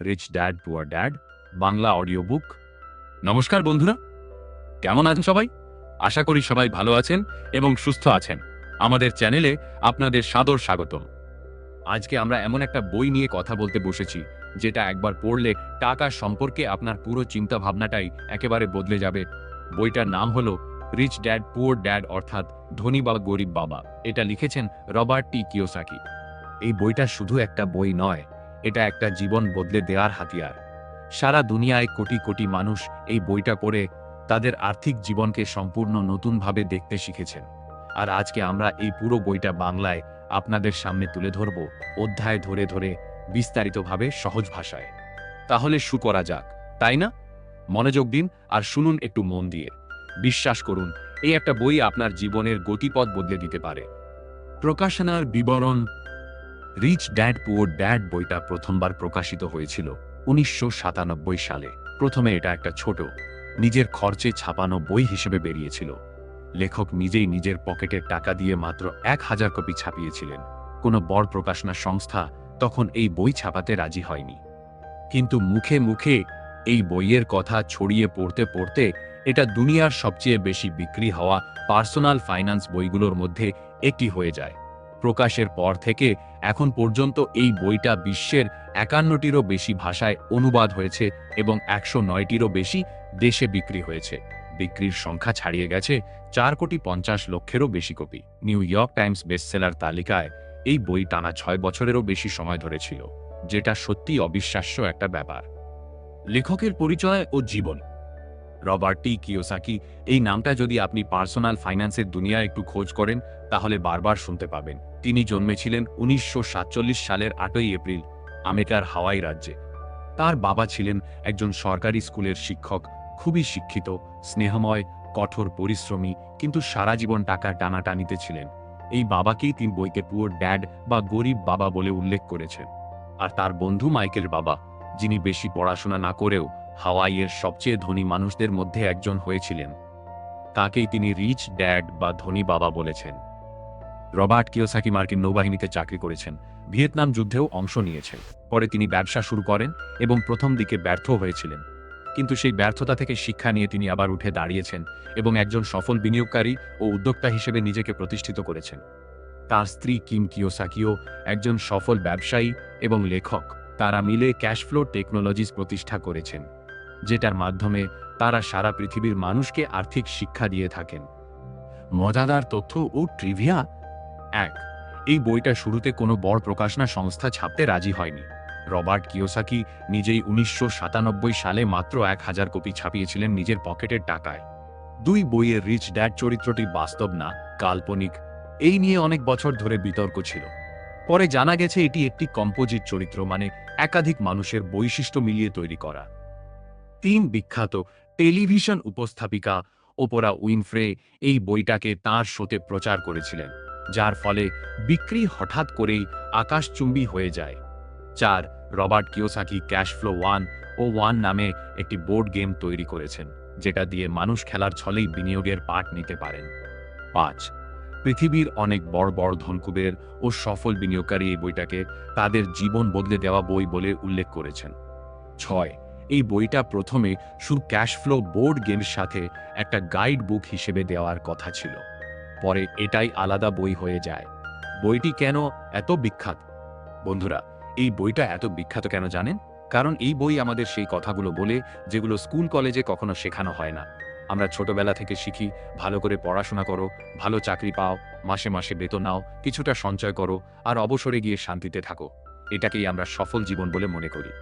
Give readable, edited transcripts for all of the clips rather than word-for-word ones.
Rich dad poor dad Bangla audio book. নমস্কার বন্ধুরা, কেমন আছেন সবাই? আশা করি সবাই ভালো আছেন এবং সুস্থ আছেন। আমাদের চ্যানেলে আপনাদের সাদর স্বাগতম। আজকে আমরা এমন একটা বই নিয়ে কথা বলতে বসেছি যেটা একবার পড়লে টাকা সম্পর্কে আপনার পুরো চিন্তা ভাবনাটাই একেবারে বদলে যাবে। বইটার নাম হলো রিচ ড্যাড পুয়ার ড্যাড, অর্থাৎ ধনী বা গরিব বাবা। এটা লিখেছেন রবার্ট টি কিওসাকি। এই বইটা শুধু একটা বই নয়, এটা একটা জীবন বদলে দেওয়ার হাতিয়ার। সারা দুনিয়ায় কোটি কোটি মানুষ এই বইটা পড়ে তাদের আর্থিক জীবনকে সম্পূর্ণ নতুনভাবে দেখতে শিখেছেন। আর আজকে আমরা এই পুরো বইটা বাংলায় আপনাদের সামনে তুলে ধরব, অধ্যায় ধরে ধরে, বিস্তারিতভাবে, সহজ ভাষায়। তাহলে শুরু করা যাক, তাই না? মনোযোগ দিন আর শুনুন একটু মন দিয়ে। বিশ্বাস করুন, এই একটা বই আপনার জীবনের গতিপথ বদলে দিতে পারে। প্রকাশনার বিবরণ। রিচ ড্যাড পুয়ার ড্যাড বইটা প্রথমবার প্রকাশিত হয়েছিল 1997 সালে। প্রথমে এটা একটা ছোট, নিজের খরচে ছাপানো বই হিসেবে বেরিয়েছিল। লেখক নিজেই নিজের পকেটের টাকা দিয়ে মাত্র 1000 কপি ছাপিয়েছিলেন। কোনো বড় প্রকাশনা সংস্থা তখন এই বই ছাপাতে রাজি হয়নি। কিন্তু মুখে মুখে এই বইয়ের কথা ছড়িয়ে পড়তে পড়তে এটা দুনিয়ার সবচেয়ে বেশি বিক্রি হওয়া পার্সোনাল ফাইন্যান্স বইগুলোর মধ্যে একটি হয়ে যায়। প্রকাশের পর থেকে এখন পর্যন্ত এই বইটা বিশ্বের 51টিরও বেশি ভাষায় অনুবাদ হয়েছে এবং 109টিরও বেশি দেশে বিক্রি হয়েছে। বিক্রির সংখ্যা ছাড়িয়ে গেছে 4,50,00,000-এরও বেশি copy. New York Times bestseller তালিকায় এই বই টানা 6 বছরেরও বেশি সময় ধরেছিল, যেটা সত্যি অবিশ্বাস্য একটা ব্যাপার। লেখকের পরিচয় ও জীবন। রবার্ট টি কিওসাকি, এই নামটা যদি আপনি পার্সোনাল ফাইন্যান্সের দুনিয়ায় একটু খোঁজ করেন তাহলে বারবার শুনতে পাবেন। তিনি জন্মেছিলেন 1947 সালের 8ই এপ্রিল আমেরিকার হাওয়াই রাজ্যে। তার বাবা ছিলেন একজন সরকারি স্কুলের শিক্ষক, খুবই শিক্ষিত, স্নেহময়, কঠোর পরিশ্রমী, কিন্তু সারা জীবন টাকার টানাটানিতে ছিলেন। এই বাবাকেই তিনি বইতে পুয়ার ড্যাড বা গরিব বাবা বলে উল্লেখ করেছেন। আর তার বন্ধু মাইকেল বাবা, যিনি বেশি পড়াশোনা না করেও হাওয়াইয়ের সবচেয়ে ধনী মানুষদের মধ্যে একজন হয়েছিলেন, তাকেই তিনি রিচ ড্যাড বা ধনী বাবা বলেছেন। রবার্ট কিওসাকি মার্কিন নৌবাহিনীতে চাকরি করেছেন, ভিয়েতনাম যুদ্ধেও অংশ নিয়েছেন। পরে তিনি ব্যবসা শুরু করেন এবং প্রথম দিকে ব্যর্থ হয়েছিলেন, কিন্তু সেই ব্যর্থতা থেকে শিক্ষা নিয়ে তিনি আবার উঠে দাঁড়িয়েছেন এবং একজন সফল বিনিয়োগকারী ও উদ্যোক্তা হিসেবে নিজেকে প্রতিষ্ঠিত করেছেন। তার স্ত্রী কিম কিওসাকিও একজন সফল ব্যবসায়ী এবং লেখক। তারা মিলে ক্যাশফ্লো টেকনোলজিস প্রতিষ্ঠা করেছেন, যেটার মাধ্যমে তারা সারা পৃথিবীর মানুষকে আর্থিক শিক্ষা দিয়ে থাকেন। মজাদার তথ্য ও ট্রিভিয়া। 1, এই বইটা শুরুতে কোনো বড় প্রকাশনা সংস্থা ছাপতে রাজি হয়নি। রবার্ট কিওসাকি নিজেই 1997 সালে মাত্র 1000 কপি ছাপিয়েছিলেন নিজের পকেটের টাকায়। 2, বইয়ের রিচ ড্যাড চরিত্রটি বাস্তব না, কাল্পনিক। এই নিয়ে অনেক বছর ধরে বিতর্ক ছিল। পরে জানা গেছে এটি একটি কম্পোজিট চরিত্র, মানে একাধিক মানুষের বৈশিষ্ট্য মিলিয়ে তৈরি করা। 3, বিখ্যাত টেলিভিশন উপস্থাপিকা ওপরা উইনফ্রে এই বইটাকে তাঁর শোতে প্রচার করেছিলেন, যার ফলে বিক্রি হঠাৎ করেই আকাশচুম্বী হয়ে যায়। 4, রবার্ট কিওসাকি ক্যাশফ্লো 1 ও 1 নামে একটি বোর্ড গেম তৈরি করেছেন, যেটা দিয়ে মানুষ খেলার ছলেই বিনিয়োগের পাঠ নিতে পারেন। 5, পৃথিবীর অনেক বড় বড় ধনকুবের ও সফল বিনিয়োগকারী এই বইটাকে তাদের জীবন বদলে দেওয়া বই বলে উল্লেখ করেছেন। 6, এই বইটা প্রথমে শুধু ক্যাশফ্লো বোর্ড গেমের সাথে একটা গাইড বুক হিসেবে দেওয়ার কথা ছিল, পরে এটাই আলাদা বই হয়ে যায়। বইটি কেন এত বিখ্যাত? বন্ধুরা, এই বইটা এত বিখ্যাত কেন জানেন? কারণ এই বই আমাদের সেই কথাগুলো বলে যেগুলো স্কুল কলেজে কখনো শেখানো হয় না। আমরা ছোটবেলা থেকে শিখি, ভালো করে পড়াশোনা করো, ভালো চাকরি পাও, মাসে মাসে বেতন নাও, কিছুটা সঞ্চয় করো, আর অবসরে গিয়ে শান্তিতে থাকো। এটাকেই আমরা সফল জীবন বলে মনে করি।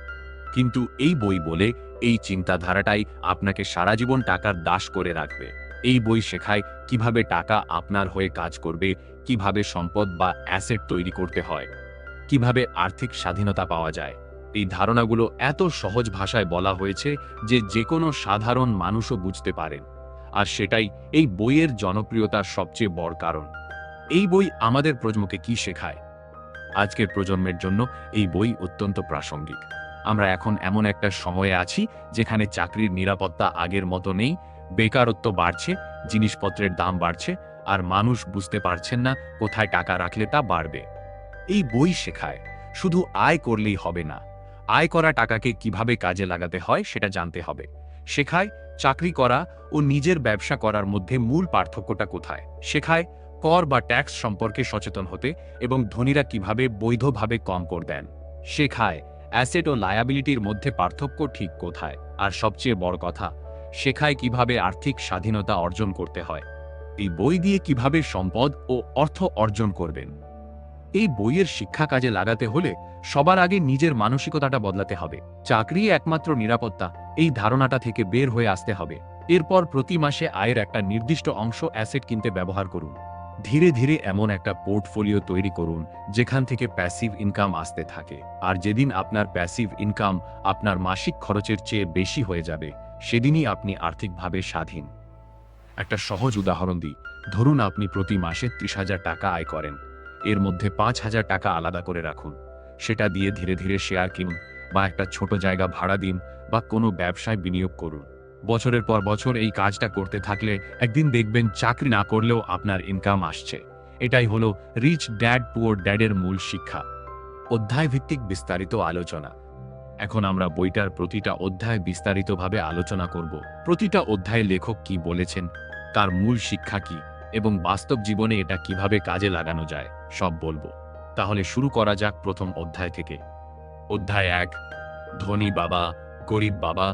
কিন্তু এই বই বলে এই চিন্তাধারাটাই আপনাকে সারা জীবন টাকার দাস করে রাখবে। এই বই শেখায় কিভাবে টাকা আপনার হয়ে কাজ করবে, কিভাবে সম্পদ বা অ্যাসেট তৈরি করতে হয়, কিভাবে আর্থিক স্বাধীনতা পাওয়া যায়। এই ধারণাগুলো এত সহজ ভাষায় বলা হয়েছে যে যেকোনো সাধারণ মানুষও বুঝতে পারেন। আর সেটাই এই বইয়ের জনপ্রিয়তার সবচেয়ে বড় কারণ। এই বই আমাদের প্রজন্মকে কি শেখায়? আজকের প্রজন্মের জন্য এই বই অত্যন্ত প্রাসঙ্গিক। আমরা এখন এমন একটা সময়ে আছি যেখানে চাকরির নিরাপত্তা আগের মতো নেই, বেকারত্ব বাড়ছে, জিনিসপত্রের দাম বাড়ছে, আর মানুষ বুঝতে পারছেন না কোথায় টাকা রাখলে তা বাড়বে। এই বই শেখায় শুধু আয় করলেই হবে না, আয় করা টাকাকে কিভাবে কাজে লাগাতে হয় সেটা জানতে হবে। শেখায় চাকরি করা ও নিজের ব্যবসা করার মধ্যে মূল পার্থক্যটা কোথায়। শেখায় কর বা ট্যাক্স সম্পর্কে সচেতন হতে এবং ধনীরা কিভাবে বৈধভাবে কম কর দেন। শেখায় অ্যাসেট ও লায়াবিলিটির মধ্যে পার্থক্য ঠিক কোথায়। আর সবচেয়ে বড় কথা, শেখায় কিভাবে আর্থিক স্বাধীনতা অর্জন করতে হয়। এই বই দিয়ে কিভাবে সম্পদ ও অর্থ অর্জন করবেন। এই বইয়ের শিক্ষা কাজে লাগাতে হলে সবার আগে নিজের মানসিকতাটা বদলাতে হবে। চাকরি একমাত্র নিরাপত্তা, এই ধারণাটা থেকে বের হয়ে আসতে হবে। এরপর প্রতি মাসে আয়ের একটা নির্দিষ্ট অংশ অ্যাসেট কিনতে ব্যবহার করুন। ধীরে ধীরে এমন একটা পোর্টফোলিও তৈরি করুন যেখান থেকে প্যাসিভ ইনকাম আসতে থাকে। আর যেদিন আপনার প্যাসিভ ইনকাম আপনার মাসিক খরচের চেয়ে বেশি হয়ে যাবে, সেদিনই আপনি আর্থিকভাবে স্বাধীন। একটা সহজ উদাহরণ দিই। ধরুন আপনি প্রতি মাসে 30,000 টাকা আয় করেন। এর মধ্যে 5,000 টাকা আলাদা করে রাখুন। সেটা দিয়ে ধীরে ধীরে শেয়ার কিনুন, বা একটা ছোট জায়গা ভাড়া দিন, বা কোনো ব্যবসায় বিনিয়োগ করুন। বছরের পর বছর এই কাজটা করতে থাকলে একদিন দেখবেন চাকরি না করলেও আপনার ইনকাম আসছে। এটাই হলো রিচ ড্যাড পুয়ার ড্যাডের মূল শিক্ষা। অধ্যায় ভিত্তিক বিস্তারিত আলোচনা। এখন আমরা বইটার প্রতিটা অধ্যায় বিস্তারিতভাবে আলোচনা করব। প্রতিটা অধ্যায়ে লেখক কি বলেছেন, তার মূল শিক্ষা কি, এবং বাস্তব জীবনে এটা কিভাবে কাজে লাগানো যায় সব বলবো। তাহলে শুরু করা যাক প্রথম অধ্যায় থেকে। অধ্যায় 1, ধনী বাবা, গরিব বাবা।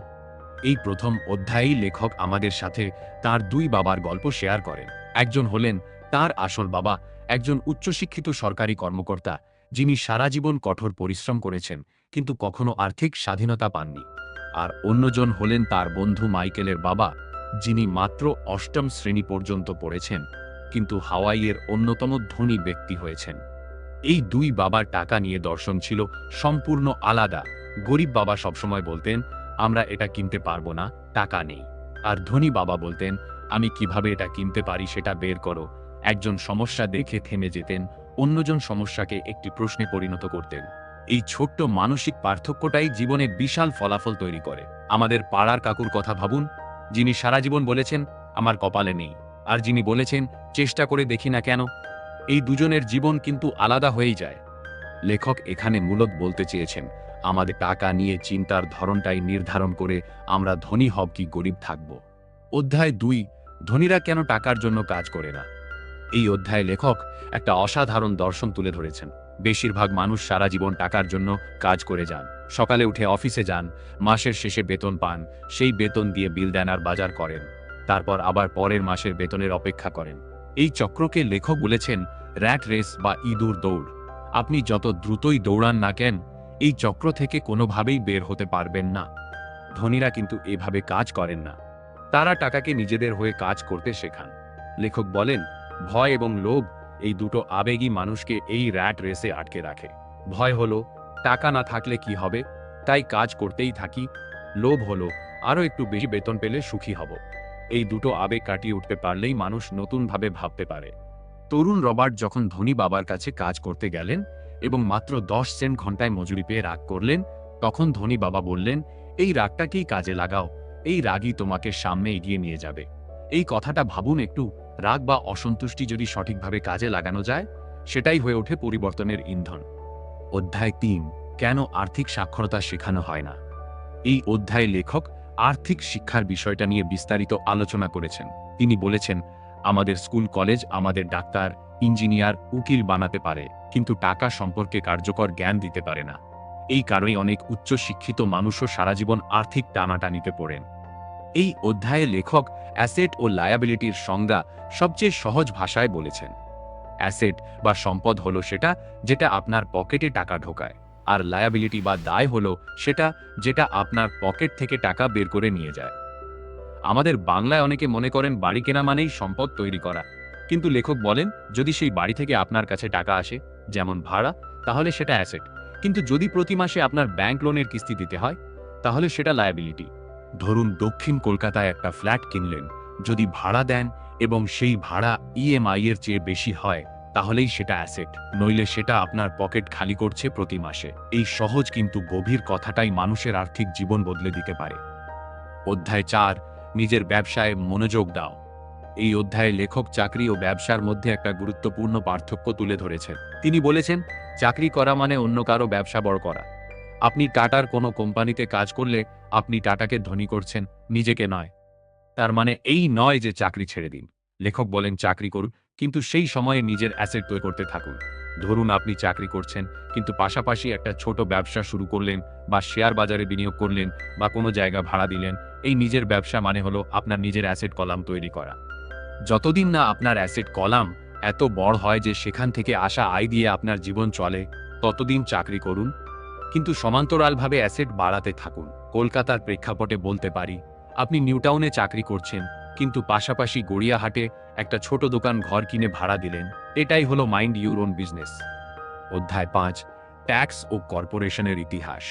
এই প্রথম অধ্যায়েই লেখক আমাদের সাথে তার দুই বাবার গল্প শেয়ার করেন। একজন হলেন তার আসল বাবা, একজন উচ্চশিক্ষিত সরকারি কর্মকর্তা, যিনি সারা জীবন কঠোর পরিশ্রম করেছেন কিন্তু কখনো আর্থিক স্বাধীনতা পাননি। আর অন্যজন হলেন তার বন্ধু মাইকেলের বাবা, যিনি মাত্র 8ম শ্রেণী পর্যন্ত পড়েছেন কিন্তু হাওয়াইয়ের অন্যতম ধনী ব্যক্তি হয়েছেন। এই দুই বাবার টাকা নিয়ে দর্শন ছিল সম্পূর্ণ আলাদা। গরিব বাবা সবসময় বলতেন, আমরা এটা কিনতে পারবো না, টাকা নেই। আর ধনী বাবা বলতেন, আমি কিভাবে এটা কিনতে পারি সেটা বের করো। একজন সমস্যা দেখে থেমে যেতেন, অন্যজন সমস্যাকে একটি প্রশ্নে পরিণত করতেন। এই ছোট্ট মানসিক পার্থক্যটাই জীবনে বিশাল ফলাফল তৈরি করে। আমাদের পাড়ার কাকুর কথা ভাবুন, যিনি সারা জীবন বলেছেন আমার কপালে নেই, আর যিনি বলেছেন চেষ্টা করে দেখি না কেন। এই দুজনের জীবন কিন্তু আলাদা হয়েই যায়। লেখক এখানে মূলত বলতে চেয়েছেন, আমাদের টাকা নিয়ে চিন্তার ধরনটাই নির্ধারণ করে আমরা ধনী হব কি গরিব থাকব। অধ্যায় 2, ধনীরা কেন টাকার জন্য কাজ করে না। এই অধ্যায়ে লেখক একটা অসাধারণ দর্শন তুলে ধরেছেন। বেশিরভাগ মানুষ সারা জীবন টাকার জন্য কাজ করে যান। সকালে উঠে অফিসে যান, মাসের শেষে বেতন পান, সেই বেতন দিয়ে বিল দেন আর বাজার করেন, তারপর আবার পরের মাসের বেতনের অপেক্ষা করেন। এই চক্রকে লেখক বলেছেন র্যাট রেস বা ইঁদুর দৌড়। আপনি যত দ্রুতই দৌড়ান না কেন, এই চক্র থেকে কোনোভাবেই বের হতে পারবেন না। ধনীরা কিন্তু এভাবে কাজ করেন না। তারা টাকাকে নিজেদের হয়ে কাজ করতে শেখান। লেখক বলেন, ভয় এবং লোভ, এই দুটো আবেগই মানুষকে এই র্যাট রেসে আটকে রাখে। ভয় হলো টাকা না থাকলে কি হবে, তাই কাজ করতেই থাকি। লোভ হলো আরও একটু বেশি বেতন পেলে সুখী হব। এই দুটো আবেগ কাটিয়ে উঠতে পারলেই মানুষ নতুনভাবে ভাবতে পারে। তরুণ রবার্ট যখন ধনী বাবার কাছে কাজ করতে গেলেন এবং মাত্র 10 সেন্ট ঘন্টায় মজুরি পেয়ে রাগ করলেন, তখন ধনী বাবা বললেন, এই রাগটাকেই কাজে লাগাও, এই রাগই তোমাকে সামনে এগিয়ে নিয়ে যাবে। এই কথাটা ভাবুন একটু। রাগ বা অসন্তুষ্টি যদি সঠিকভাবে কাজে লাগানো যায়, সেটাই হয়ে ওঠে পরিবর্তনের ইন্ধন। অধ্যায় 3, কেন আর্থিক সাক্ষরতা শেখানো হয় না। এই অধ্যায়ে লেখক আর্থিক শিক্ষার বিষয়টা নিয়ে বিস্তারিত আলোচনা করেছেন। তিনি বলেছেন, আমাদের স্কুল কলেজ আমাদের ডাক্তার, ইঞ্জিনিয়ার, উকিল বানাতে পারে, কিন্তু টাকা সম্পর্কে কার্যকর জ্ঞান দিতে পারে না। এই কারণে অনেক উচ্চ শিক্ষিত মানুষও সারা জীবন আর্থিক টানাটানিতে পড়েন। এই অধ্যায়ে লেখক অ্যাসেট ও লায়াবিলিটির সংজ্ঞা সবচেয়ে সহজ ভাষায় বলেছেন। অ্যাসেট বা সম্পদ হলো সেটা যেটা আপনার পকেটে টাকা ঢোকায়, আর লায়াবিলিটি বা দায় হলো সেটা যেটা আপনার পকেট থেকে টাকা বের করে নিয়ে যায়। আমাদের বাংলায় অনেকে মনে করেন বাড়ি কেনা মানেই সম্পদ তৈরি করা, কিন্তু লেখক বলেন যদি সেই বাড়ি থেকে আপনার কাছে টাকা আসে, যেমন ভাড়া, তাহলে সেটা অ্যাসেট। কিন্তু যদি প্রতি মাসে আপনার ব্যাংক লোনের কিস্তি দিতে হয়, তাহলে সেটা লায়াবিলিটি। ধরুন দক্ষিণ কলকাতায় একটা ফ্ল্যাট কিনলেন, যদি ভাড়া দেন এবং সেই ভাড়া ইএমআই এর চেয়ে বেশি হয়, তাহলেই সেটা অ্যাসেট, নইলে সেটা আপনার পকেট খালি করছে প্রতি মাসে। এই সহজ কিন্তু গভীর কথাটাই মানুষের আর্থিক জীবন বদলে দিতে পারে। অধ্যায় 4, নিজের ব্যবসায় মনোযোগ দাও। এই অধ্যায়ে লেখক চাকরি ও ব্যবসার মধ্যে একটা গুরুত্বপূর্ণ পার্থক্য তুলে ধরেছেন। তিনি বলেছেন, চাকরি করা মানে অন্য কারো ব্যবসা বড় করা, আপনি টাটার কোনো কোম্পানিতে কাজ করলে আপনি টাটাকে ধনী করছেন, নিজেকে নয়। তার মানে এই নয় যে চাকরি ছেড়ে দিন। লেখক বলেন চাকরি করুন, কিন্তু সেই সময়ে নিজের অ্যাসেট তৈরি করতে থাকুন। ধরুন আপনি চাকরি করছেন, কিন্তু পাশাপাশি একটা ছোট ব্যবসা শুরু করলেন, বা শেয়ার বাজারে বিনিয়োগ করলেন, বা কোনো জায়গা ভাড়া দিলেন। এই নিজের ব্যবসা মানে হলো আপনার নিজের অ্যাসেট কলাম তৈরি করা। যতদিন না আপনার অ্যাসেট কলাম এত বড় হয় যে সেখান থেকে আসা আয় দিয়ে আপনার জীবন চলে, ততদিন চাকরি করুন, কিন্তু সমান্তরালভাবে অ্যাসেট বাড়াতে থাকুন। কলকাতার প্রেক্ষাপটে বলতে পারি, আপনি নিউটাউনে চাকরি করছেন, কিন্তু পাশাপাশি গড়িয়াহাটে একটা ছোট দোকান ঘর কিনে ভাড়া দিলেন। এটাই হলো মাইন্ড ইউর ওন বিজনেস। অধ্যায় 5, ট্যাক্স ও কর্পোরেশনের ইতিহাস।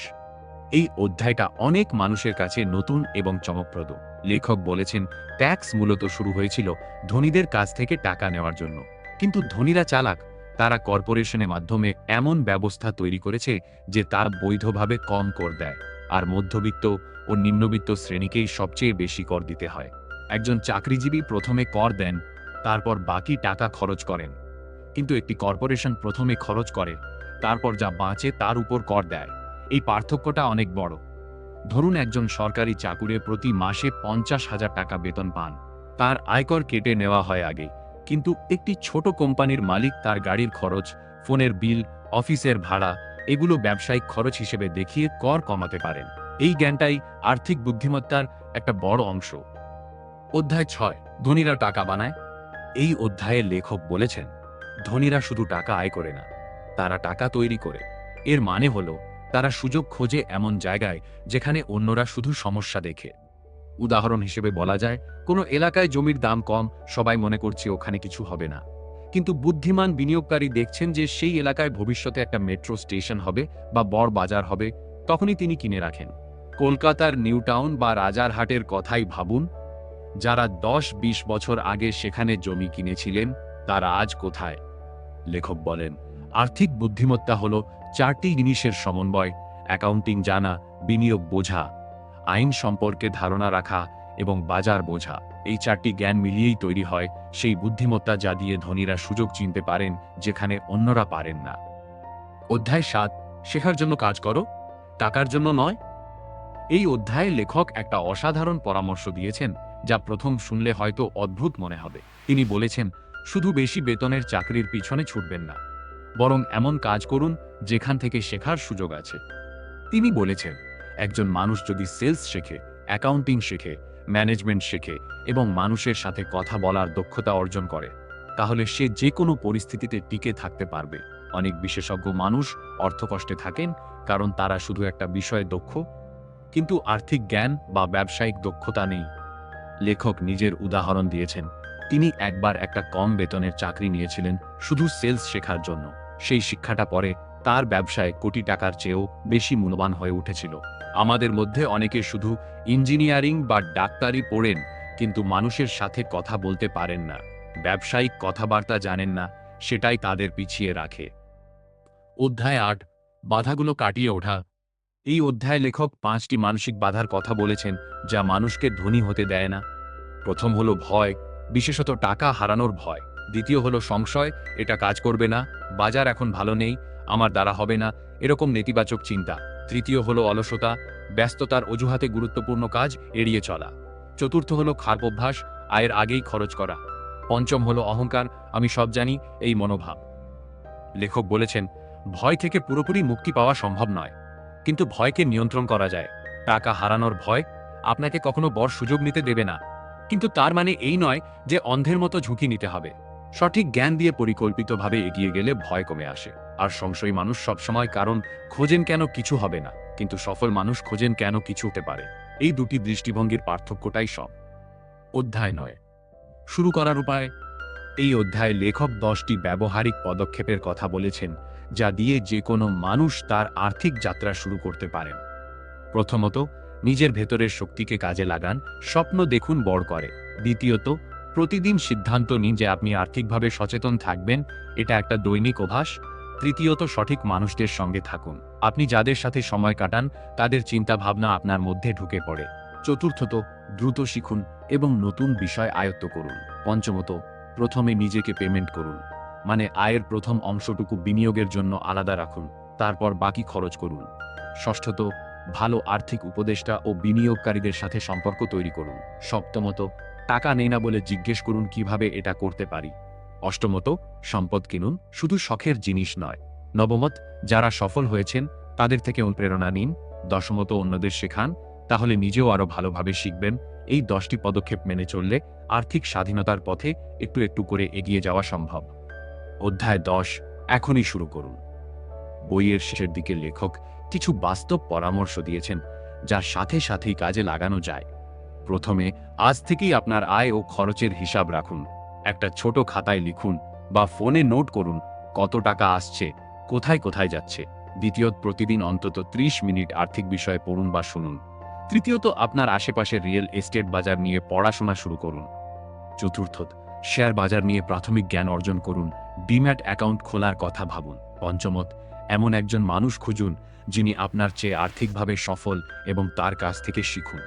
এই অধ্যায়টা অনেক মানুষের কাছে নতুন এবং চমকপ্রদ। লেখক বলেছেন, ট্যাক্স মূলত শুরু হয়েছিল ধনীদের কাছ থেকে টাকা নেওয়ার জন্য, কিন্তু ধনীরা চালাক। তারা কর্পোরেশনের মাধ্যমে এমন ব্যবস্থা তৈরি করেছে যে তার বৈধভাবে কম কর দেয়, আর মধ্যবিত্ত ও নিম্নবিত্ত শ্রেণীকেই সবচেয়ে বেশি কর দিতে হয়। একজন চাকরিজীবী প্রথমে কর দেন, তারপর বাকি টাকা খরচ করেন, কিন্তু একটি কর্পোরেশন প্রথমে খরচ করে, তারপর যা বাঁচে তার উপর কর দেয়। এই পার্থক্যটা অনেক বড়। ধরুন একজন সরকারি চাকুরে প্রতি মাসে 50,000 টাকা বেতন পান, তার আয়কর কেটে নেওয়া হয় আগে। কিন্তু একটি ছোট কোম্পানির মালিক তার গাড়ির খরচ, ফোনের বিল, অফিসের ভাড়া এগুলো ব্যবসায়িক খরচ হিসেবে দেখিয়ে কর কমাতে পারেন। এই জ্ঞানটাই আর্থিক বুদ্ধিমত্তার একটা বড় অংশ। অধ্যায় 6, ধনীরা টাকা বানায়। এই অধ্যায়ে লেখক বলেছেন, ধনীরা শুধু টাকা আয় করে না, তারা টাকা তৈরি করে। এর মানে হলো তারা সুযোগ খোঁজে এমন জায়গায় যেখানে অন্যরা শুধু সমস্যা দেখে। উদাহরণ হিসেবে বলা যায়, কোনো এলাকায় জমির দাম কম, সবাই মনে করছে ওখানে কিছু হবে না, কিন্তু বুদ্ধিমান বিনিয়োগকারী দেখছেন যে সেই এলাকায় ভবিষ্যতে একটা মেট্রো স্টেশন হবে বা বড় বাজার হবে, তখনই তিনি কিনে রাখেন। কলকাতার নিউটাউন বা রাজারহাটের কথাই ভাবুন। যারা 10-20 বছর আগে সেখানে জমি কিনেছিলেন, তারা আজ কোথায়? লেখক বলেন, আর্থিক বুদ্ধিমত্তা হলো 4টি জিনিসের সমন্বয়: অ্যাকাউন্টিং জানা, বিনিয়োগ বোঝা, আইন সম্পর্কে ধারণা রাখা এবং বাজার বোঝা। এই 4টি জ্ঞান মিলিয়েই তৈরি হয় সেই বুদ্ধিমত্তা যা দিয়ে ধনীরা সুযোগ চিনতে পারেন যেখানে অন্যরা পারেন না। অধ্যায় 7, শেখার জন্য কাজ করো, টাকার জন্য নয়। এই অধ্যায়ে লেখক একটা অসাধারণ পরামর্শ দিয়েছেন, যা প্রথম শুনলে হয়তো অদ্ভুত মনে হবে। তিনি বলেছেন, শুধু বেশি বেতনের চাকরির পিছনে ছুটবেন না, বরং এমন কাজ করুন যেখান থেকে শেখার সুযোগ আছে। তিনি বলেছেন, একজন মানুষ যদি সেলস শেখে, অ্যাকাউন্টিং শেখে, ম্যানেজমেন্ট শেখে এবং মানুষের সাথে কথা বলার দক্ষতা অর্জন করে, তাহলে সে যে কোনো পরিস্থিতিতে টিকে থাকতে পারবে। অনেক বিশেষজ্ঞ মানুষ অর্থকষ্টে থাকেন কারণ তারা শুধু একটা বিষয়ে দক্ষ, কিন্তু আর্থিক জ্ঞান বা ব্যবসায়িক দক্ষতা নেই। লেখক নিজের উদাহরণ দিয়েছেন, তিনি একবার একটা কম বেতনের চাকরি নিয়েছিলেন শুধু সেলস শেখার জন্য। সেই শিক্ষাটা পরে তার ব্যবসায় কোটি টাকার চেয়েও বেশি মূল্যবান হয়ে উঠেছিল। আমাদের মধ্যে অনেকে শুধু ইঞ্জিনিয়ারিং বা ডাক্তারি পড়েন, কিন্তু মানুষের সাথে কথা বলতে পারেন না, ব্যবসায়িক কথাবার্তা জানেন না, সেটাই তাদের পিছিয়ে রাখে। অধ্যায় 8, বাধাগুলো কাটিয়ে ওঠা। এই অধ্যায়ে লেখক 5টি মানসিক বাধার কথা বলেছেন যা মানুষকে ধনী হতে দেয় না। প্রথম হলো ভয়, বিশেষত টাকা হারানোর ভয়। দ্বিতীয় হলো সংশয়, এটা কাজ করবে না, বাজার এখন ভালো নেই, আমার দ্বারা হবে না, এরকম নেতিবাচক চিন্তা। তৃতীয় হলো অলসতা, ব্যস্ততার অজুহাতে গুরুত্বপূর্ণ কাজ এড়িয়ে চলা। চতুর্থ হলো খারাপ অভ্যাস, আয়ের আগেই খরচ করা। পঞ্চম হলো অহংকার, আমি সব জানি, এই মনোভাব। লেখক বলেছেন, ভয় থেকে পুরোপুরি মুক্তি পাওয়া সম্ভব নয়, কিন্তু ভয়কে নিয়ন্ত্রণ করা যায়। টাকা হারানোর ভয় আপনাকে কখনো বড় সুযোগ নিতে দেবে না, কিন্তু তার মানে এই নয় যে অন্ধের মতো ঝুঁকি নিতে হবে। সঠিক জ্ঞান দিয়ে পরিকল্পিতভাবে এগিয়ে গেলে ভয় কমে আসে। আর সংশয়ী মানুষ সবসময় কারণ খোঁজেন কেন কিছু হবে না, কিন্তু সফল মানুষ খোঁজেন কেন কিছু হতে পারে। এই দুটি দৃষ্টিভঙ্গির পার্থক্যটাই সব। অধ্যায় 9, শুরু করার উপায়। এই অধ্যায়ে লেখক 10টি ব্যবহারিক পদক্ষেপের কথা বলেছেন যা দিয়ে যে কোনো মানুষ তার আর্থিক যাত্রা শুরু করতে পারেন। প্রথমত, নিজের ভেতরের শক্তিকে কাজে লাগান, স্বপ্ন দেখুন বড় করে। দ্বিতীয়ত, প্রতিদিন সিদ্ধান্ত নিন যে আপনি আর্থিকভাবে সচেতন থাকবেন, এটা একটা দৈনিক অভ্যাস। তৃতীয়ত, সঠিক মানুষদের সঙ্গে থাকুন, আপনি যাদের সাথে সময় কাটান তাদের চিন্তা ভাবনা আপনার মধ্যে ঢুকে পড়ে। চতুর্থত, দ্রুত শিখুন এবং নতুন বিষয় আয়ত্ত করুন। পঞ্চমত, প্রথমে নিজেকে পেমেন্ট করুন, মানে আয়ের প্রথম অংশটুকু বিনিয়োগের জন্য আলাদা রাখুন, তারপর বাকি খরচ করুন। ষষ্ঠত, ভালো আর্থিক উপদেষ্টা ও বিনিয়োগকারীদের সাথে সম্পর্ক তৈরি করুন। সপ্তমত, টাকা নেই না বলে জিজ্ঞেস করুন কিভাবে এটা করতে পারি। অষ্টমত, সম্পদ কিনুন, শুধু শখের জিনিস নয়। নবমত, যারা সফল হয়েছেন তাদের থেকে অনুপ্রেরণা নিন। দশমত, অন্যদের শেখান, তাহলে নিজেও আরও ভালোভাবে শিখবেন। এই 10টি পদক্ষেপ মেনে চললে আর্থিক স্বাধীনতার পথে একটু একটু করে এগিয়ে যাওয়া সম্ভব। অধ্যায় 10, এখনই শুরু করুন। বইয়ের শেষের দিকে লেখক কিছু বাস্তব পরামর্শ দিয়েছেন যার সাথে সাথেই কাজে লাগানো যায়। প্রথমে, আজ থেকেই আপনার আয় ও খরচের হিসাব রাখুন। একটা ছোট খাতায় লিখুন বা ফোনে নোট করুন কত টাকা আসছে, কোথায় কোথায় যাচ্ছে। দ্বিতীয়ত, প্রতিদিন অন্তত 30 মিনিট আর্থিক বিষয়ে পড়ুন বা শুনুন। তৃতীয়ত, আপনার আশেপাশের রিয়েল এস্টেট বাজার নিয়ে পড়াশোনা শুরু করুন। চতুর্থত, শেয়ার বাজার নিয়ে প্রাথমিক জ্ঞান অর্জন করুন। ডিম্যাট অ্যাকাউন্ট খোলার কথা ভাবুন। পঞ্চমত, এমন একজন মানুষ খুঁজুন যিনি আপনার চেয়ে আর্থিকভাবে সফল এবং তার কাছ থেকে শিখুন।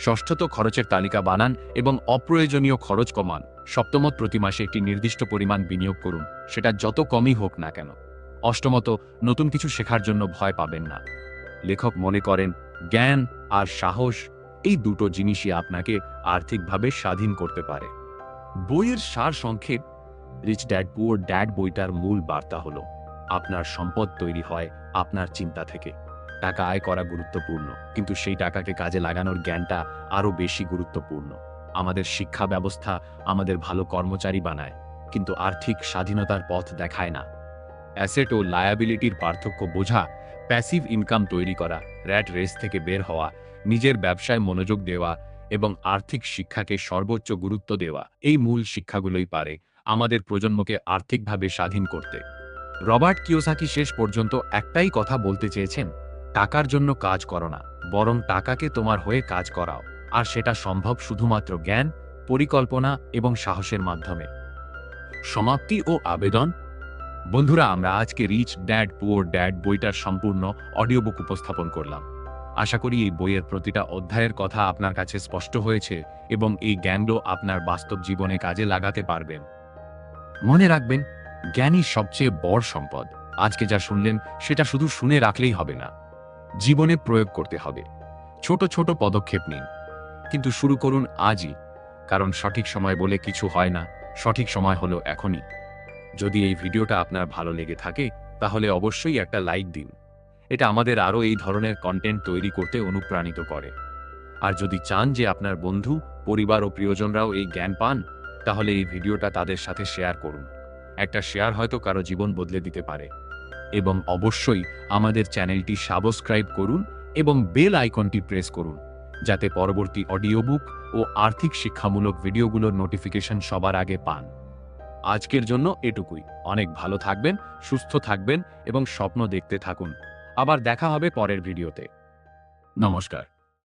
ষষ্ঠত, খরচের তালিকা বানান এবং অপ্রয়োজনীয় খরচ কমান। সপ্তমত, প্রতি মাসে একটি নির্দিষ্ট পরিমাণ বিনিয়োগ করুন, সেটা যত কমই হোক না কেন। অষ্টমত, নতুন কিছু শেখার জন্য ভয় পাবেন না। লেখক মনে করেন জ্ঞান আর সাহস, এই দুটো জিনিসই আপনাকে আর্থিকভাবে স্বাধীন করতে পারে। বইয়ের সার সংক্ষেপ, রিচ ড্যাড পুয়ার ড্যাড বইটার মূল বার্তা হলো আপনার সম্পদ তৈরি হয় আপনার চিন্তা থেকে। টাকা আয় করা গুরুত্বপূর্ণ, কিন্তু সেই টাকাকে কাজে লাগানোর জ্ঞানটা আরও বেশি গুরুত্বপূর্ণ। আমাদের শিক্ষা ব্যবস্থা আমাদের ভালো কর্মচারী বানায়, কিন্তু আর্থিক স্বাধীনতার পথ দেখায় না। অ্যাসেট ও লায়াবিলিটির পার্থক্য বোঝা, প্যাসিভ ইনকাম তৈরি করা, র্যাট রেস থেকে বের হওয়া, নিজের ব্যবসায় মনোযোগ দেওয়া এবং আর্থিক শিক্ষাকে সর্বোচ্চ গুরুত্ব দেওয়া, এই মূল শিক্ষাগুলোই পারে আমাদের প্রজন্মকে আর্থিকভাবে স্বাধীন করতে। রবার্ট কিওসাকি শেষ পর্যন্ত একটাই কথা বলতে চেয়েছেন, টাকার জন্য কাজ করো না, বরং টাকাকে তোমার হয়ে কাজ করাও। আর সেটা সম্ভব শুধুমাত্র জ্ঞান, পরিকল্পনা এবং সাহসের মাধ্যমে। সমাপ্তি ও আবেদন। বন্ধুরা, আমরা আজকে রিচ ড্যাড পুয়ার ড্যাড বইটার সম্পূর্ণ অডিও বুক উপস্থাপন করলাম। আশা করি এই বইয়ের প্রতিটা অধ্যায়ের কথা আপনার কাছে স্পষ্ট হয়েছে এবং এই জ্ঞানগুলো আপনার বাস্তব জীবনে কাজে লাগাতে পারবেন। মনে রাখবেন, জ্ঞানই সবচেয়ে বড় সম্পদ। আজকে যা শুনলেন সেটা শুধু শুনে রাখলেই হবে না, জীবনে প্রয়োগ করতে হবে। ছোট ছোট পদক্ষেপ নিন, কিন্তু শুরু করুন আজই, কারণ সঠিক সময় বলে কিছু হয় না, সঠিক সময় হলো এখনই। যদি এই ভিডিওটা আপনার ভালো লেগে থাকে তাহলে অবশ্যই একটা লাইক দিন, এটা আমাদের আরও এই ধরনের কন্টেন্ট তৈরি করতে অনুপ্রাণিত করে। আর যদি চান যে আপনার বন্ধু, পরিবার ও প্রিয়জনরাও এই জ্ঞান পান, তাহলে এই ভিডিওটা তাদের সাথে শেয়ার করুন। একটা শেয়ার হয়তো কারো জীবন বদলে দিতে পারে। এবং অবশ্যই আমাদের চ্যানেলটি সাবস্ক্রাইব করুন এবং বেল আইকনটি প্রেস করুন, যাতে পরবর্তী অডিও বুক ও আর্থিক শিক্ষামূলক ভিডিওগুলোর নোটিফিকেশন সবার আগে পান। আজকের জন্য এটুকুই। অনেক ভালো থাকবেন, সুস্থ থাকবেন এবং স্বপ্ন দেখতে থাকুন। আবার দেখা হবে পরের ভিডিওতে। নমস্কার।